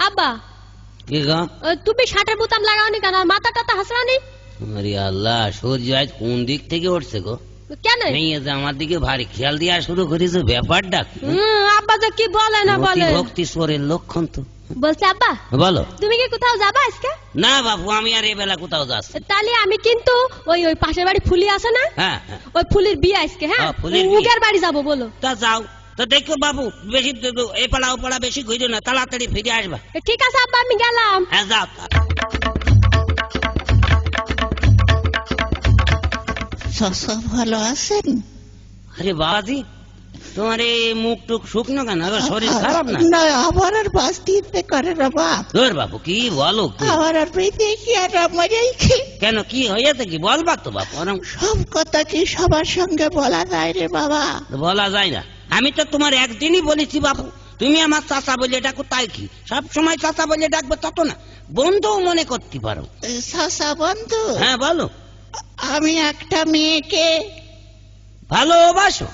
আব্বা কি গো? তুমি শার্টের বোতাম লাগাওনি কেন? আর মাথা টাথা হাসরানি? আরে আল্লাহ, সূর্য আজ কোন দিক থেকে উঠছে গো? কেন? মেয়ে যে আমার দিকে ভারী খেয়াল দেওয়া শুরু করেছে, ব্যাপারটা কি? আব্বা যে কি বলে না বলে। ভক্তি স্বরের লক্ষণ তো। বলছে আব্বা বলো। তুমি কি কোথাও যাবা আজকে? না বাবু, আমি আর এই বেলা কোথাও যাচ্ছি। তাহলে আমি কিন্তু ওই ওই পাশের বাড়ি ফুলি আছে না, হ্যাঁ ওই ফুলির বিয়ে আজকে। হ্যাঁ, ফুলির বিয়ে। উগের বাড়ি যাবো বলো। তা যাও। তো দেখো বাবু, বেশি এ পাড়া ও পাড়া বেশি ঘুরো না, তাড়াতাড়ি ফিরে আসবা। ঠিক আছে আব্বা, আমি গেলাম। হ্যাঁ যাও। চাচা ভালো আছেন? আরে বাবাজি, তোমার এই মুখ টুক শুকনো কেন? আবার শরীর খারাপ না? না, আমার আর বাস দিতে করে না বাপ। তোর বাবু কি বলো কি? আমার আর বেঁচে কি আর মরেই কি? কেন, কি হয়েছে কি বলবা তো বাবু? সব কথা কি সবার সঙ্গে বলা যায় রে বাবা? বলা যায় না। আমি তো তোমার একদিনই বলেছি বাবু, তুমি আমার চাচা বলে ডাকো, তাই কি সব সময় চাচা বলে ডাকবে তত না, বন্ধুও মনে করতে পারো। চাচা বন্ধু, হ্যাঁ বলো। আমি একটা মেয়েকে ভালোবাসো?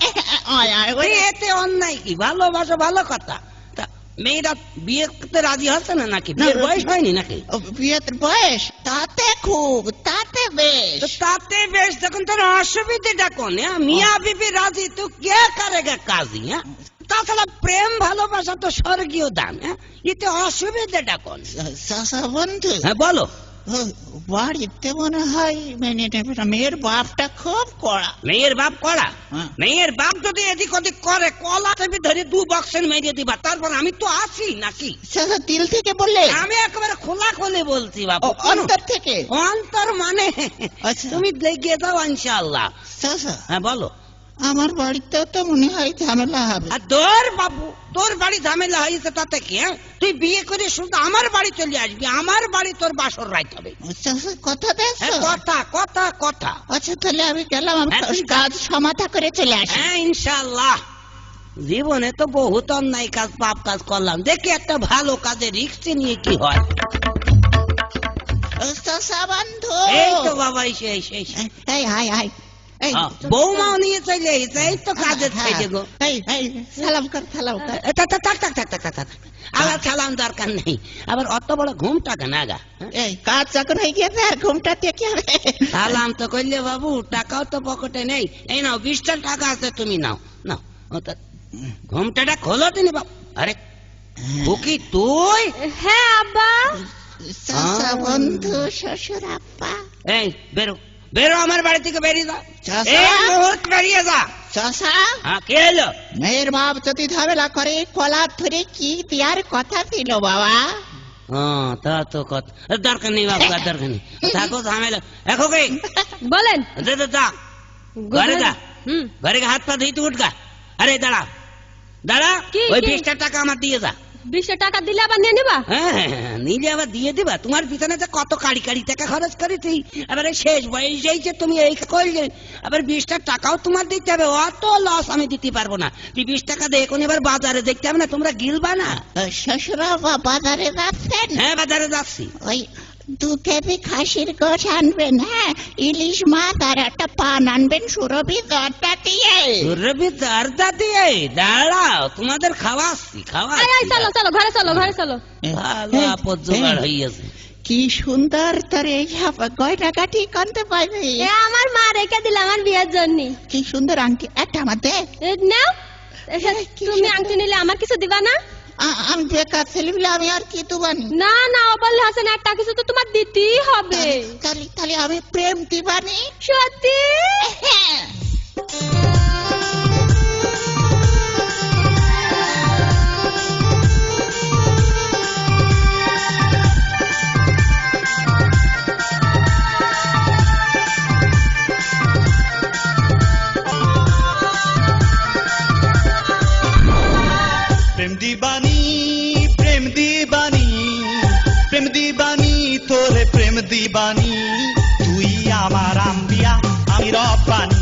এতে অন্যায় কি? ভালোবাসো, ভালো কথা। তা মেয়েরা বিয়ে করতে রাজি হচ্ছে না নাকি? বিয়ের বয়স হয়নি নাকি? বিয়ের বয়স তাতে খুব, তাতে বেশ। তো তাতে বেশ, যখন তোর অসুবিধাটা কোনে? মিয়া বিবি রাজি তো কে করেগা কাজী? হ্যাঁ, তাছাড়া প্রেম ভালোবাসা তো স্বর্গীয় দান। হ্যাঁ, এতে অসুবিধাটা কোন? চাচা বন্ধু, হ্যাঁ বলো। বাড়িতে মনে হয় মেনে নেবে না, মেয়ের বাপটা খুব কড়া। মেয়ের বাপ কড়া? হ্যাঁ। মেয়ের বাপ যদি এদিক ওদিক করে, কলা চেপে ধরে 2 বক্সের মেরে দিবা, তারপর আমি তো আছি নাকি? চাচা দিল থেকে বললে? আমি একেবারে খোলা খোলে বলছি বাবু। অন্তর থেকে? অন্তর মানে আচ্ছা। তুমি লেগে যাও ইনশাআল্লাহ। চাচা, হ্যাঁ বলো। আমার বাড়িতেও তো মনে হয় ঝামেলা হবে। আর তোর বাবু, তোর বাড়ি ঝামেলা হয়েছে তাতে কি? হ্যাঁ, তুই বিয়ে করে শুধু আমার বাড়ি চলে আসবি, আমার বাড়ি তোর বাসর রাইতে হবে। চাচা কথা দেশ? হ্যাঁ, কথা কথা কথা। আচ্ছা তাহলে আমি গেলাম, আমি হ্যাঁ, তুমি কাজ সমাধা করে চলে আসি। হ্যাঁ ইনশাআল্লাহ। জীবনে তো বহুত অন্যায় কাজ, পাপ কাজ করলাম, দেখি একটা ভালো কাজে রিস্ক নিয়ে কি হয়। চাচা বন্ধু, এই তো বাবা, সেই সেই এই হাই হাই, এই বৌমাও নিয়ে চলে এসেছে, এই তো কাজের ছেড়ে গো। এই এই সালাম কর, সালাম কর। আবার সালাম দরকার নেই, আবার অত বড় ঘুমটা কেন আগা? এই কাজ যখন হয়ে গিয়েছে আর ঘুমটাতে কি হবে? সালাম তো করলে বাবু, টাকাও তো পকেটে নেই। এই নাও 20টা টাকা আছে, তুমি নাও নাও। ঘুমটাটা খোলো তিনি বাবু। আরে খুকি তুই? হ্যাঁ আব্বা। চাচা বন্ধু, শ্বশুর আব্বা। এই বেরো বেরো, আমার বাড়ি থেকে বেরিয়ে যা। চাচা? এই মুহূর্তে বেরিয়ে যা। চাচা, হ্যাঁ কে এলো? মেয়ের বাপ যদি ঝামেলা করে কলা ধরে কি দেওয়ার কথা ছিল বাবা? হ্যাঁ তা তো কথা, দরকার নেই বাবু, আর দরকার নেই, থাকো ঝামেলা। এখন কি বলেন। যা ঘরে যা, হুম, ঘরে হাত পা ধুইতে উঠগা। আরে দাঁড়া দাঁড়া, কি, ওই কি? 20টা টাকা আমার দিয়ে যা। 20 টাকা দিলে আবার নিয়ে নিবা? হ্যাঁ, নিলে আবার দিয়ে দিবা। তোমার পিছনে যে কত কাড়ি কাড়ি টাকা খরচ করেছি, এবারে শেষ বয়স যে তুমি এই করলে, আবার 20টা টাকাও তোমার দিতে হবে। অত লস আমি দিতে পারবো না। তুই 20 টাকা দিয়ে এখন এবার বাজারে দেখতে হবে না, তোমরা গিলবা না। শ্বশুর আব্বা বাজারে যাচ্ছেন? হ্যাঁ বাজারে যাচ্ছি। ওই 2 কেজি খাসির গোশ আনবেন, হ্যাঁ, ইলিশ মাছ আর একটা পান আনবেন সুরভি দরটা দিয়ে। রবি দারদা দিয়ে দাঁড়াও, তোমাদের খাওয়াচ্ছি আয় আয়, চলো চলো, ঘরে চলো, ঘরে চলো। ভালো আপদ জোগাড় হইয়াছে। কি সুন্দর তোর এই গয়না কাঠি করতে পারবি। এ আমার মা রেখে দিলে আমার বিয়ের জন্য। কি সুন্দর আংটি, একটা আমার দে। নাও, কি তুমি সুন্দর। আংটি নিলে আমার কিছু দিবা না? আমি বেকার ছেলে বলে আমি আর কি দিবানি? না না, ও বললে হাসেন, একটা কিছু তো তোমার দিতেই হবে। তাহলে তাহলে আমি প্রেম দিবানি? সত্যি? হ্যাঁ। প্রেম দিবানি, প্রেম দিবানি, প্রেম দিবানি, তোরে প্রেম দিবানি। তুই আমার আম্বিয়া, আমি রব্বানি।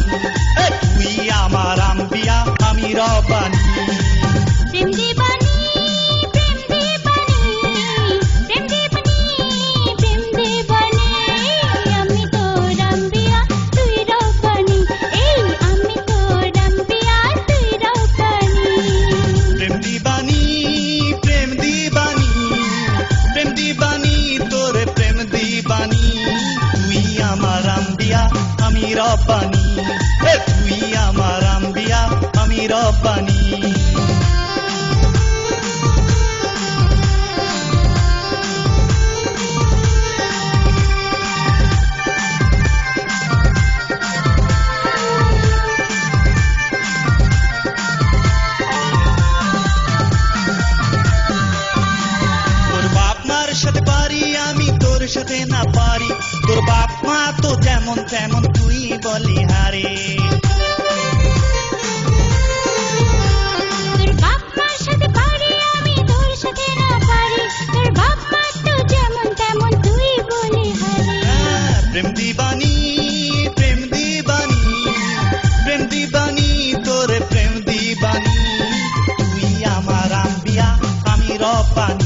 তুই আমার আম্বিয়া, আমি রব্বানি। প্রেম দিবানি, প্রেম দিবানি, প্রেম দিবানি, প্রেম দিবানি, আমি তোর আম্বিয়া, তুই রব্বানি। এই আমি তোর আম্বিয়া, তুই রব্বানি। প্রেম দিবানি, প্রেম দিবানি, যেমন তেমন তুই বলি হারে তোর বাপ মার সাথে পারি আমি তোর সাথে না পারি তোর বাপ মা তো যেমন তেমন তুই বলি হারে প্রেম দিবানি প্রেম দিবানি প্রেম দিবানি তোরে প্রেম দিবানি তুই আমার আম্বিয়া আমি রব্বানি